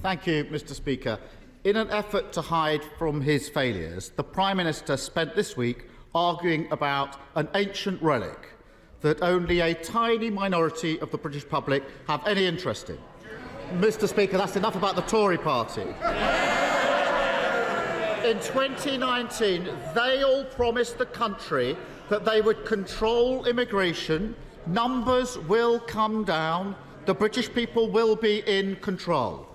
Thank you, Mr. Speaker. In an effort to hide from his failures, the Prime Minister spent this week arguing about an ancient relic that only a tiny minority of the British public have any interest in. Mr. Speaker, that's enough about the Tory party. In 2019, they all promised the country that they would control immigration, numbers will come down, the British people will be in control.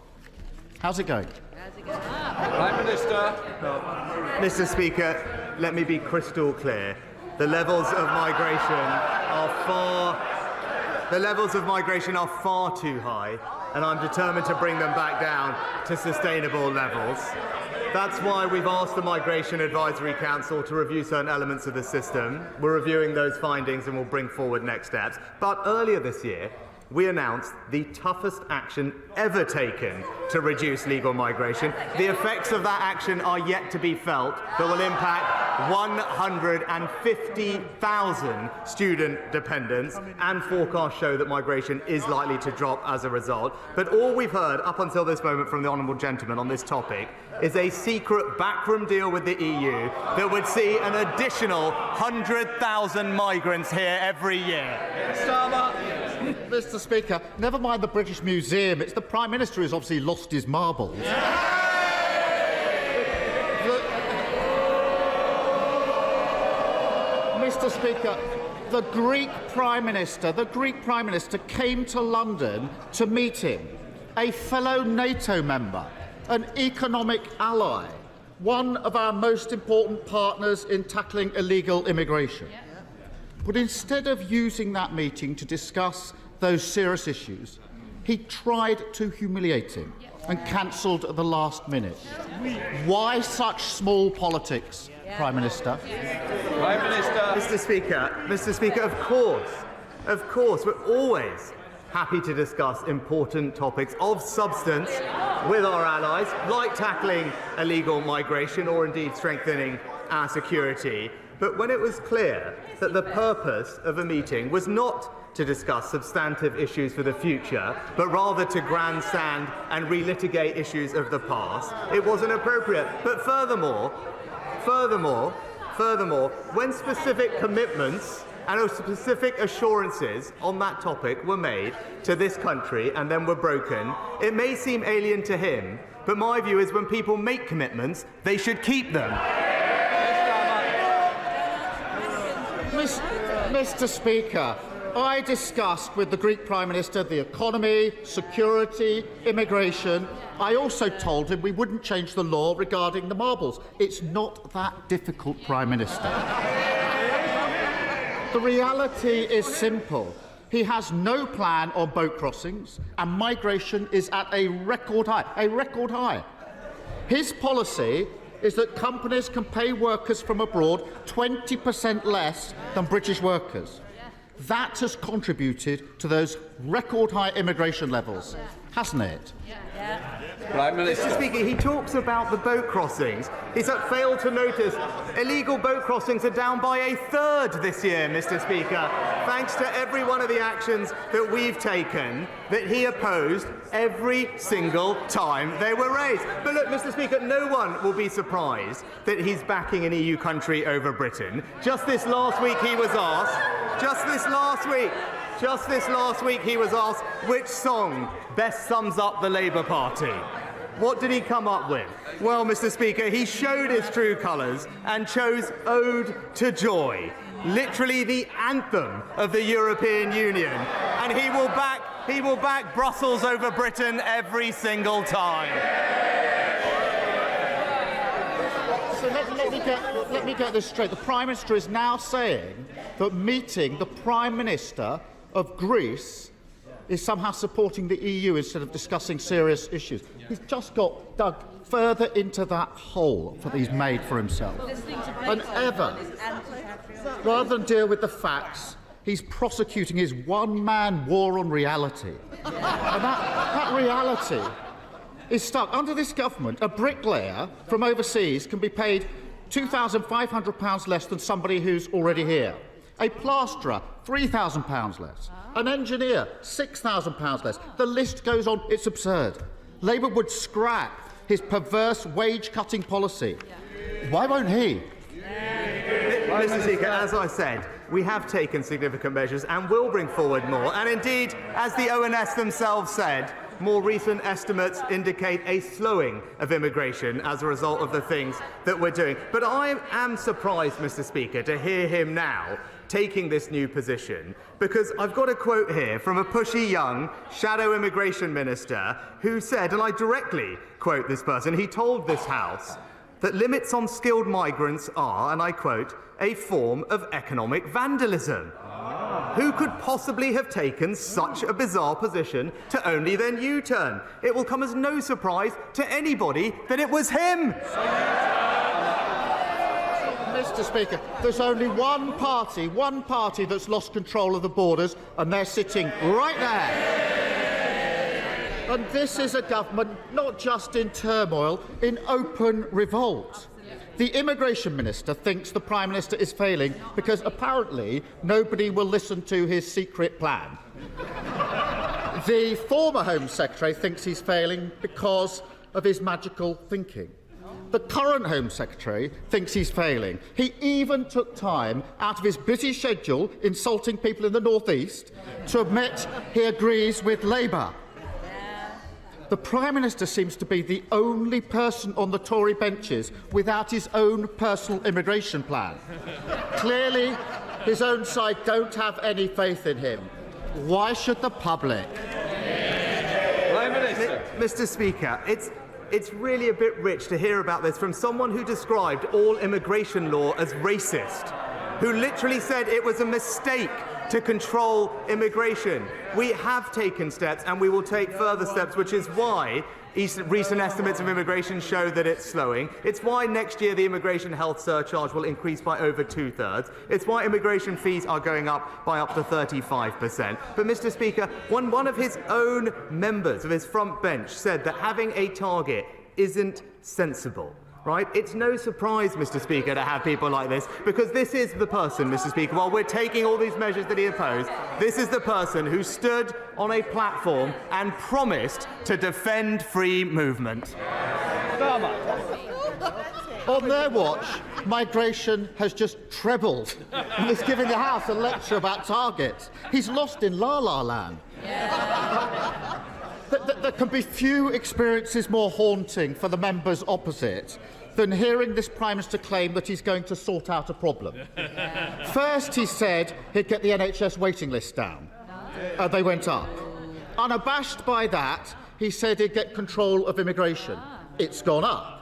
How's it going? Prime Minister. Mr. Speaker, let me be crystal clear. The levels of migration are far too high, and I'm determined to bring them back down to sustainable levels. That's why we've asked the Migration Advisory Council to review certain elements of the system. We're reviewing those findings and we'll bring forward next steps. But earlier this year, we announced the toughest action ever taken to reduce legal migration. The effects of that action are yet to be felt, but will impact 150,000 student dependents, and forecasts show that migration is likely to drop as a result. But all we've heard up until this moment from the honourable gentleman on this topic is a secret backroom deal with the EU that would see an additional 100,000 migrants here every year. Starmer. Mr. Speaker, never mind the British Museum, it's the Prime Minister who's obviously lost his marbles. Mr. Speaker, the Greek Prime Minister came to London to meet him, a fellow NATO member, an economic ally, one of our most important partners in tackling illegal immigration. But instead of using that meeting to discuss those serious issues, he tried to humiliate him and cancelled at the last minute. Why such small politics, Prime Minister? Prime Minister. Mr. Speaker, of course, we're always happy to discuss important topics of substance with our allies, like tackling illegal migration or indeed strengthening our security. But when it was clear that the purpose of a meeting was not to discuss substantive issues for the future, but rather to grandstand and relitigate issues of the past, it wasn't appropriate. But furthermore, when specific commitments and specific assurances on that topic were made to this country and then were broken, it may seem alien to him, but my view is when people make commitments, they should keep them. Mr. Speaker, I discussed with the Greek Prime Minister the economy, security, immigration. I also told him we wouldn't change the law regarding the marbles. It's not that difficult, Prime Minister. The reality is simple. He has no plan on boat crossings, and migration is at a record high. His policy is that companies can pay workers from abroad 20% less than British workers. That has contributed to those record-high immigration levels, hasn't it? Prime Minister. Mr. Speaker, he talks about the boat crossings. He's failed to notice illegal boat crossings are down by a third this year, Mr. Speaker, thanks to every one of the actions that we've taken that he opposed every single time they were raised. But look, Mr. Speaker, no one will be surprised that he's backing an EU country over Britain. Just this last week he was asked which song best sums up the Labour Party. What did he come up with? Well, Mr. Speaker, he showed his true colours and chose Ode to Joy, literally the anthem of the European Union. And he will back Brussels over Britain every single time. So let me get this straight. The Prime Minister is now saying that meeting the Prime Minister of Greece is somehow supporting the EU instead of discussing serious issues. He's just got dug further into that hole that he's made for himself. And ever, rather than deal with the facts, he's prosecuting his one-man war on reality. And that reality is stuck. Under this government, a bricklayer from overseas can be paid £2,500 less than somebody who's already here. A plasterer, £3,000 less. An engineer, £6,000 less. The list goes on. It's absurd. Labour would scrap his perverse wage-cutting policy. Why won't he? Mr. Speaker, as I said, we have taken significant measures and will bring forward more. And indeed, as the ONS themselves said, more recent estimates indicate a slowing of immigration as a result of the things that we're doing. But I am surprised, Mr. Speaker, to hear him now taking this new position, because I've got a quote here from a pushy young shadow immigration minister who said, and I directly quote this person, he told this House that limits on skilled migrants are, and I quote, a form of economic vandalism. Who could possibly have taken such a bizarre position to only then U-turn? It will come as no surprise to anybody that it was him. Mr. Speaker, there's only one party that's lost control of the borders, and they're sitting right there. And this is a government not just in turmoil, in open revolt. The immigration minister thinks the Prime Minister is failing because apparently nobody will listen to his secret plan. The former Home Secretary thinks he's failing because of his magical thinking. The current Home Secretary thinks he's failing. He even took time out of his busy schedule insulting people in the North East to admit he agrees with Labour. The Prime Minister seems to be the only person on the Tory benches without his own personal immigration plan. Clearly, his own side don't have any faith in him. Why should the public? Prime Minister. Mr. Speaker, it's really a bit rich to hear about this from someone who described all immigration law as racist, who literally said it was a mistake to control immigration. We have taken steps and we will take further steps, which is why recent estimates of immigration show that it's slowing. It's why next year the immigration health surcharge will increase by over 2/3. It's why immigration fees are going up by up to 35%. But, Mr. Speaker, one of his own members of his front bench said that having a target isn't sensible. Right? It's no surprise, Mr. Speaker, to have people like this, because this is the person, Mr. Speaker, while we're taking all these measures that he opposed, this is the person who stood on a platform and promised to defend free movement. On their watch, migration has just trebled, and he's giving the House a lecture about targets. He's lost in La La Land. There can be few experiences more haunting for the members opposite than hearing this Prime Minister claim that he's going to sort out a problem. First, he said he'd get the NHS waiting list down. They went up. Unabashed by that, he said he'd get control of immigration. It's gone up.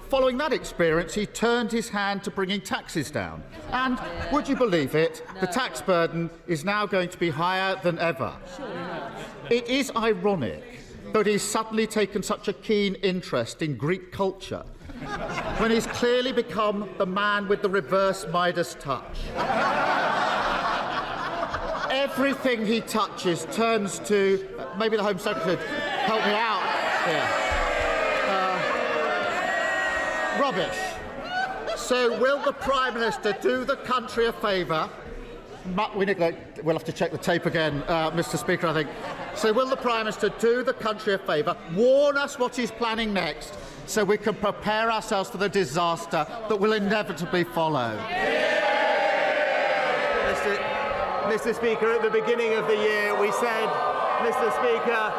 Following that experience, he turned his hand to bringing taxes down. And, would you believe it, the tax burden is now going to be higher than ever. It is ironic that he's suddenly taken such a keen interest in Greek culture when he's clearly become the man with the reverse Midas touch. Everything he touches turns to... maybe the Home Secretary could help me out here. Rubbish. So will the Prime Minister do the country a favour? We'll have to check the tape again, Mr. Speaker, I think. So will the Prime Minister do the country a favour, warn us what he's planning next, so we can prepare ourselves for the disaster that will inevitably follow? Mr. Speaker, at the beginning of the year, we said, Mr. Speaker...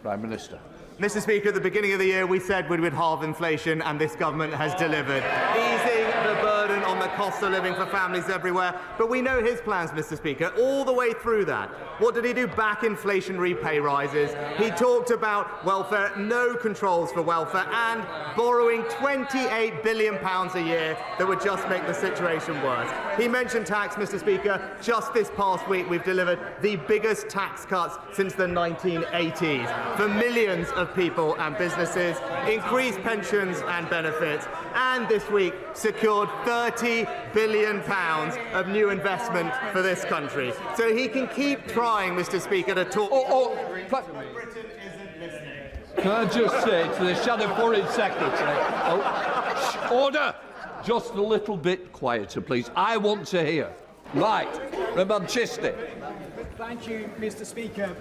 Prime Minister. Mr. Speaker, at the beginning of the year, we said we would halve inflation, and this government has delivered, easing the burden on the cost of living for families everywhere. But we know his plans, Mr. Speaker, all the way through that. What did he do? Back inflationary pay rises. He talked about welfare, no controls for welfare, and borrowing £28 billion a year that would just make the situation worse. He mentioned tax, Mr. Speaker. Just this past week, we've delivered the biggest tax cuts since the 1980s for millions of people and businesses, increased pensions and benefits, and this week secured £30 billion of new investment for this country. So he can keep trying, Mr. Speaker, to talk... Can I just say to the Shadow Foreign Secretary... order! Just a little bit quieter, please. I want to hear. Right, from Manchester. Thank you, Mr. Speaker.